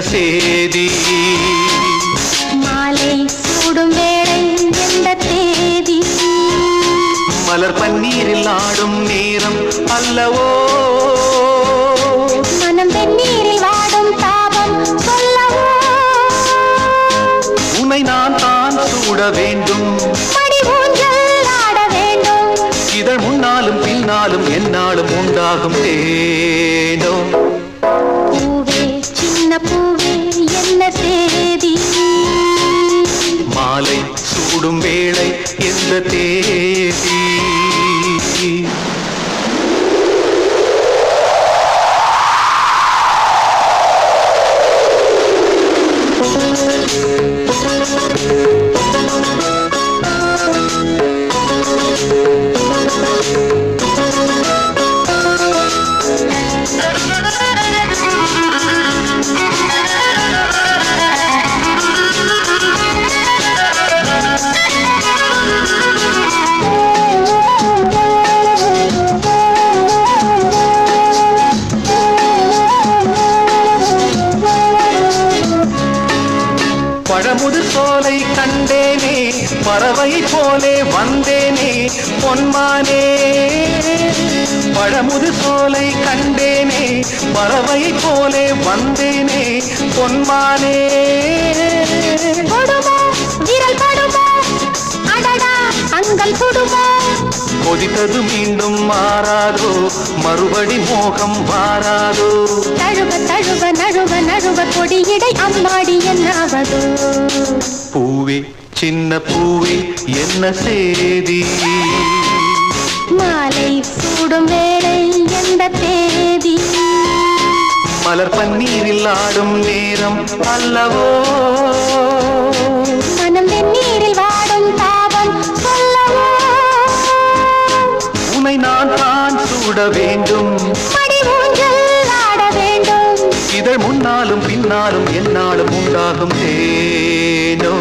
சேதி? மாலை சூடும் வேளை எந்த தேதி? மலர் பன்னீரில் ஆடும் நேரம் அல்லவோ? மனம் வெந்நீரில் வாடும் தாபம் சொல்லவோ? உன்னை நான் தான் சூட வேண்டும், மடி ஊஞ்சல் ஆட வேண்டும். இதழ் முன்னாலும் பின்னாலும் என்னாலும் உண்டாகும் தேனோ? பூவே சின்ன பூவே என்ன சேதி? மாலை சூடும் வேளை எந்த தேதி? பழமுது சோலை கண்டேனே, பறவை போலே வந்தேனே பொன்மானே. பழமுது சோலை கண்டேனே, பறவை போலே வந்தேனே பொன்மானே. கொடுமோ விரல் படுமோ, அடடா அங்கள் சுடுமோ? கொதித்தது மீண்டும் மாறாதோ, மறுபடி மோகம் வாராதோ? தழுவ தழுவ நழுவ நழுவ கொடியிடை அம்மாடி என்னாவதோ? பூவே சின்ன பூவே என்ன சேதி? மாலை சூடும் வேளை எந்த தேதி? மலர் பன்னீரில் ஆடும் நேரம் அல்லவோ? மனம் வெந்நீரில் வாடும் தாபம் சொல்லவோ? உன்னை நான் தான் சூட வேண்டும், மடி ஊஞ்சல் ஆட வேண்டும். இதழ் முன்னாலும் பின்னாலும் என்னாலும் உண்டாகும் தேனோ?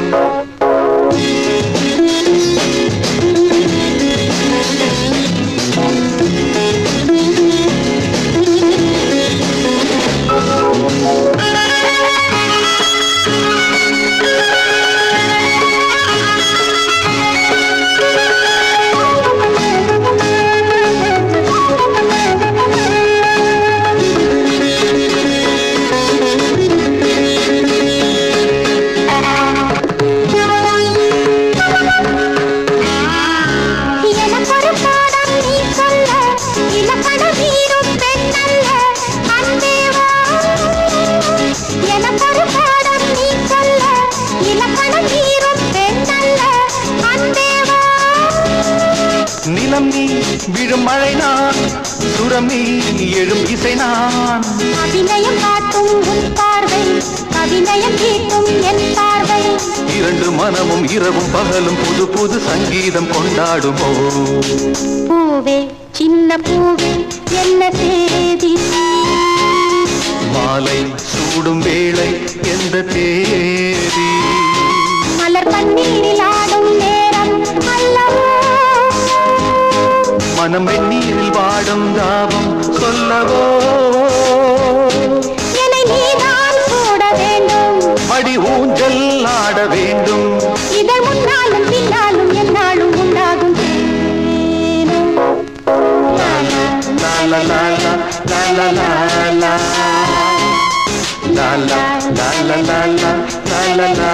நிலம் நீ விழும் மழை நான், சுரம் நீ எழும் இசை நான். அபிநயம் காட்டும் உன் பார்வை, அபிநயம் தீட்டும் என் பார்வை. இரண்டு மனமும் இரவும் பகலும் புது புது சங்கீதம் கொண்டாடுமோ? பூவே சின்ன பூவே என்ன சேதி? மாலை சூடும் வேளை எந்த தேதி? மலர் பன்னீரில் ஆடும் நேரம் அல்லவோ? மனம் வெந்நீரில் வாடும் தாபம் சொல்லவோ? என்னை நீதான் சூட வேண்டும், மடி ஊஞ்சல் ஆட வேண்டும். இதழ் முன்னாலும் பின்னாலும் என்னாலும் உண்டாகும் தேனோ? லா லா லா லா லா லா லா லா லா லா லா லா லா லா லா லா.